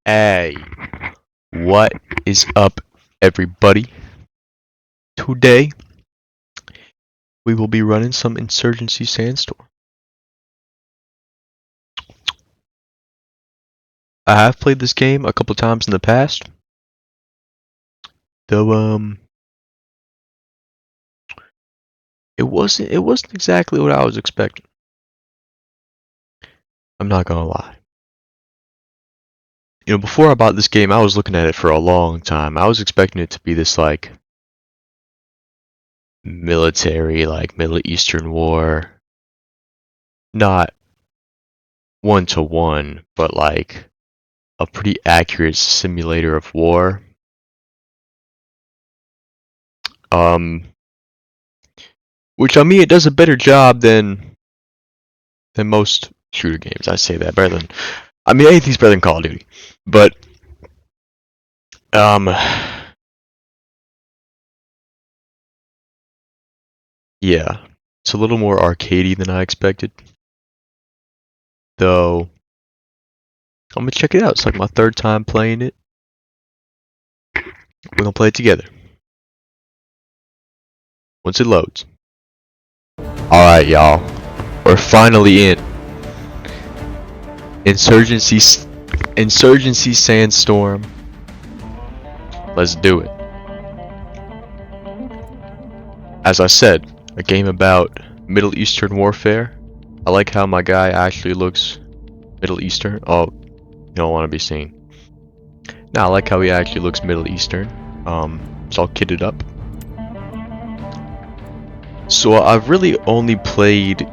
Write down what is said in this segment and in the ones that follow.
Hey, what is up, everybody? Today, we will be running some Insurgency Sandstorm. I have played this game a couple times in the past, though, it wasn't exactly what I was expecting. I'm not gonna lie. You know, before I bought this game, I was looking at it for a long time. I was expecting it to be this, like, military, like, Middle Eastern war. Not one-to-one, but, like, a pretty accurate simulator of war. Which, on me, it does a better job than most shooter games. I say that better than, I mean, anything's better than Call of Duty. But, yeah, it's a little more arcadey than I expected. Though, I'm gonna check it out. It's like my third time playing it. We're gonna play it together. Once it loads. Alright, y'all. We're finally in. Insurgency Sandstorm. Let's do it. As I said, a game about Middle Eastern warfare. I like how my guy actually looks Middle Eastern. Oh, you don't want to be seen. Now I like how he actually looks Middle Eastern. It's all kitted up. So I've really only played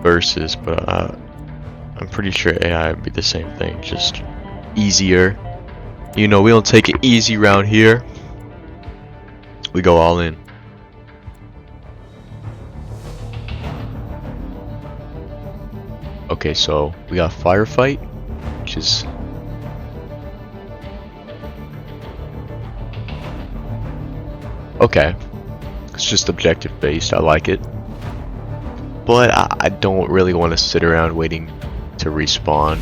versus, but I'm pretty sure AI would be the same thing, just easier. You know, we don't take it easy around here. We go all in. Okay, so we got firefight, which is okay. It's just objective based. I like it, but I don't really want to sit around waiting to respawn.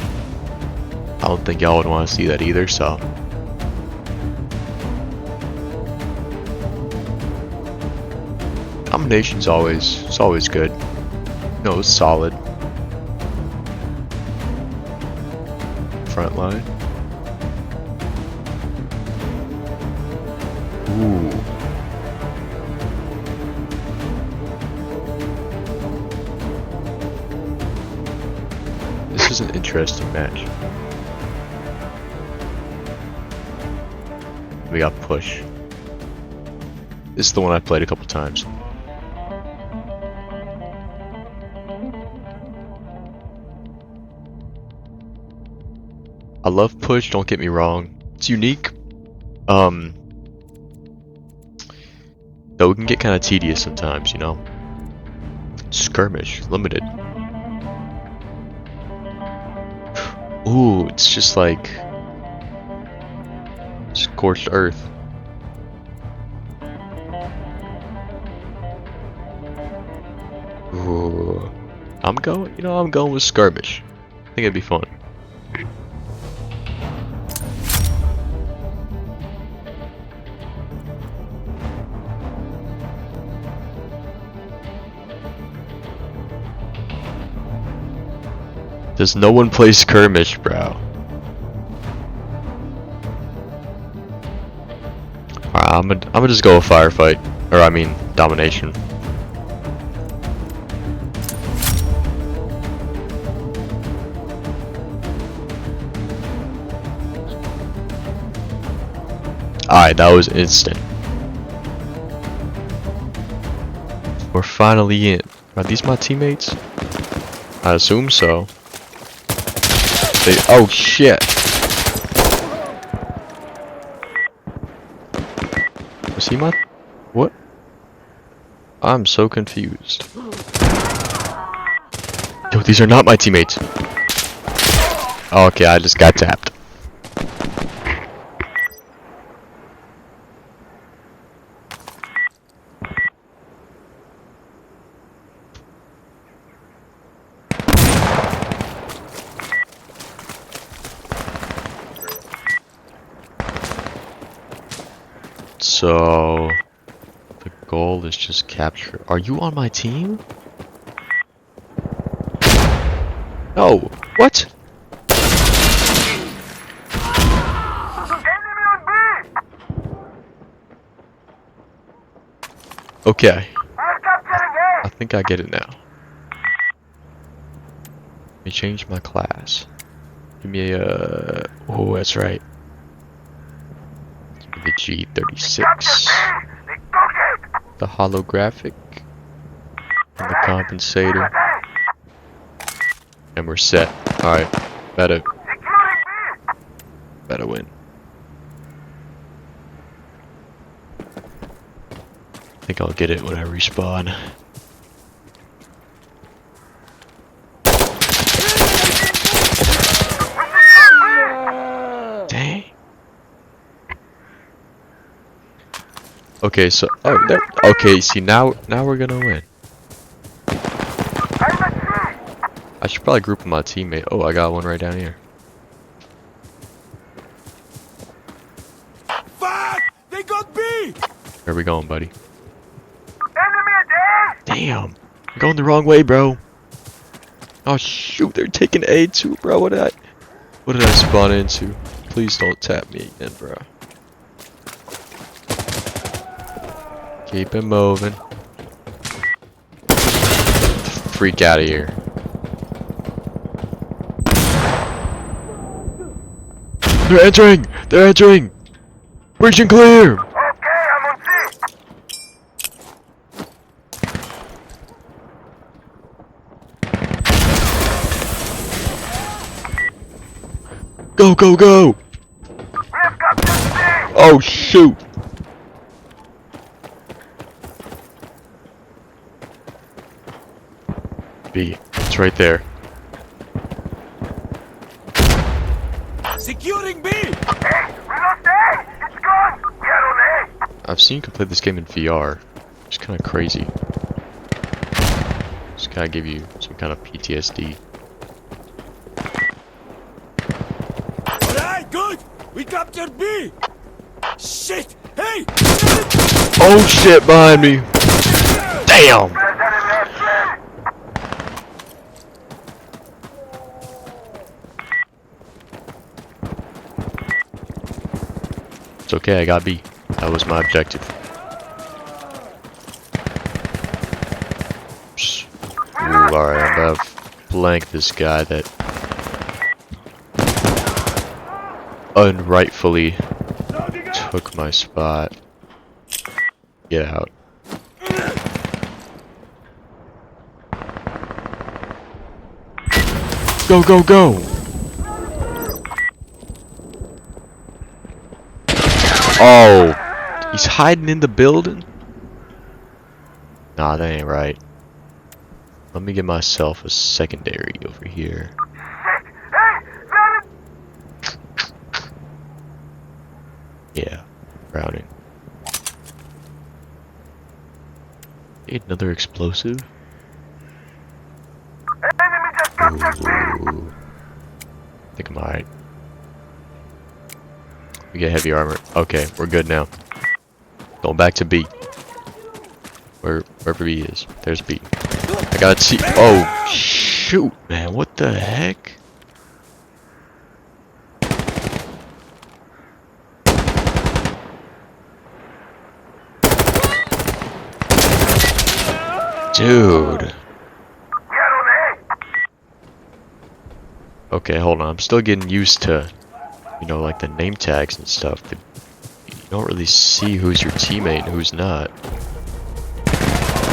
I don't think y'all would want to see that either. So domination's always good. No, it's solid. Front line. Ooh. This is an interesting match. We got push. This is the one I played a couple times. I love push, don't get me wrong. It's unique. Though it can get kind of tedious sometimes, you know. Skirmish, limited. Ooh, it's just like scorched earth. Ooh. I'm going with skirmish. I think it'd be fun. Does no one play skirmish, bro? Alright, I'm gonna just go with firefight, or I mean domination. Alright, that was instant. We're finally in. Are these my teammates? I assume so. Oh shit! Was he my... What? I'm so confused. Yo, these are not my teammates. Oh, okay, I just got tapped. So the goal is just capture. Are you on my team? No. What? Okay. I think I get it now. Let me change my class. Give me a... Oh, that's right. Give me the G36. The holographic. And the compensator. And we're set. Alright. Better win. I think I'll get it when I respawn. Dang. Okay, so okay, see now we're gonna win. I should probably group with my teammate. Oh, I got one right down here. Fuck! They got B! Where we going, buddy? Damn! I'm going the wrong way, bro. Oh shoot, they're taking A too, bro. What did I spawn into? Please don't tap me again, bro. Keep it moving. Freak out of here. They're entering! They're entering! Breach and clear! Okay, I'm on scene. Go, go, go! We've got this thing. Oh shoot! B, it's right there. Securing B! Hey, we lost A. It's gone. We are on A. I've seen you can play this game in VR. It's kind of crazy. Just gotta give you some kind of PTSD. Alright, good! We captured B! Shit! Hey! Oh shit, behind me! Damn! There's enemy at C. It's okay, I got B. That was my objective. Ooh, alright, I'm about to blank this guy that unrightfully took my spot. Get out. Go, go, go! Oh, he's hiding in the building? Nah, that ain't right. Let me get myself a secondary over here. Shit. Hey, let it. Yeah, routing. Need another explosive? Enemy just captured B. Ooh. I think I'm alright. We get heavy armor. Okay, we're good now. Going back to B. Wherever B is. There's B. I got C. Oh, shoot, man. What the heck? Dude. We are on A. Okay, hold on. I'm still getting used to, you know, like the name tags and stuff. But you don't really see who's your teammate and who's not.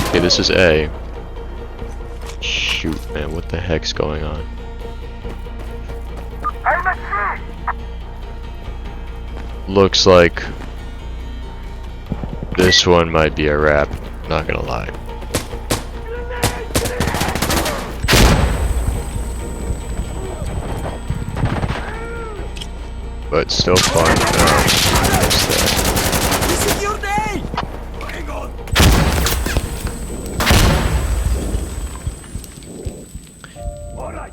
Okay, this is A. Shoot, man. What the heck's going on? I'm at C. Looks like this one might be a wrap. Not gonna lie. But still fun. We secured A! Hang on! Alright!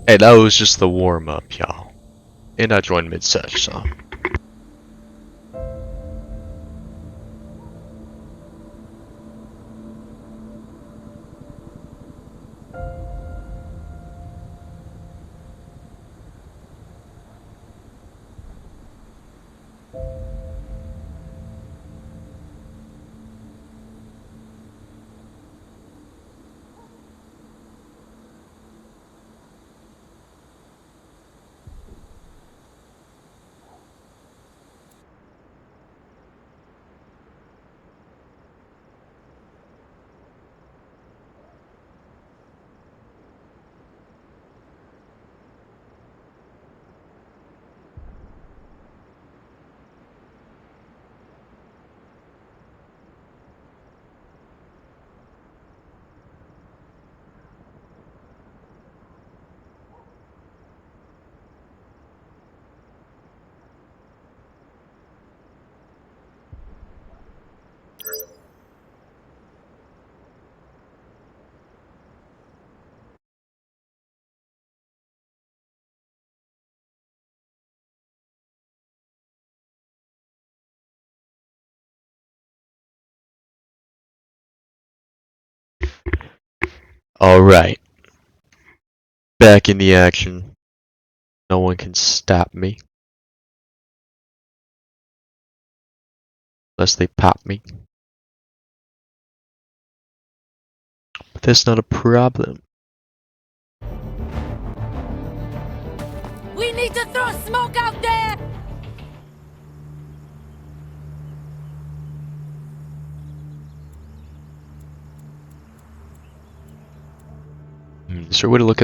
Hey, that was just the warm up, y'all. And I joined mid-sesh, so. Alright. Back in the action. No one can stop me. Unless they pop me. But that's not a problem. We need to throw smoke out there! Is there a way to look at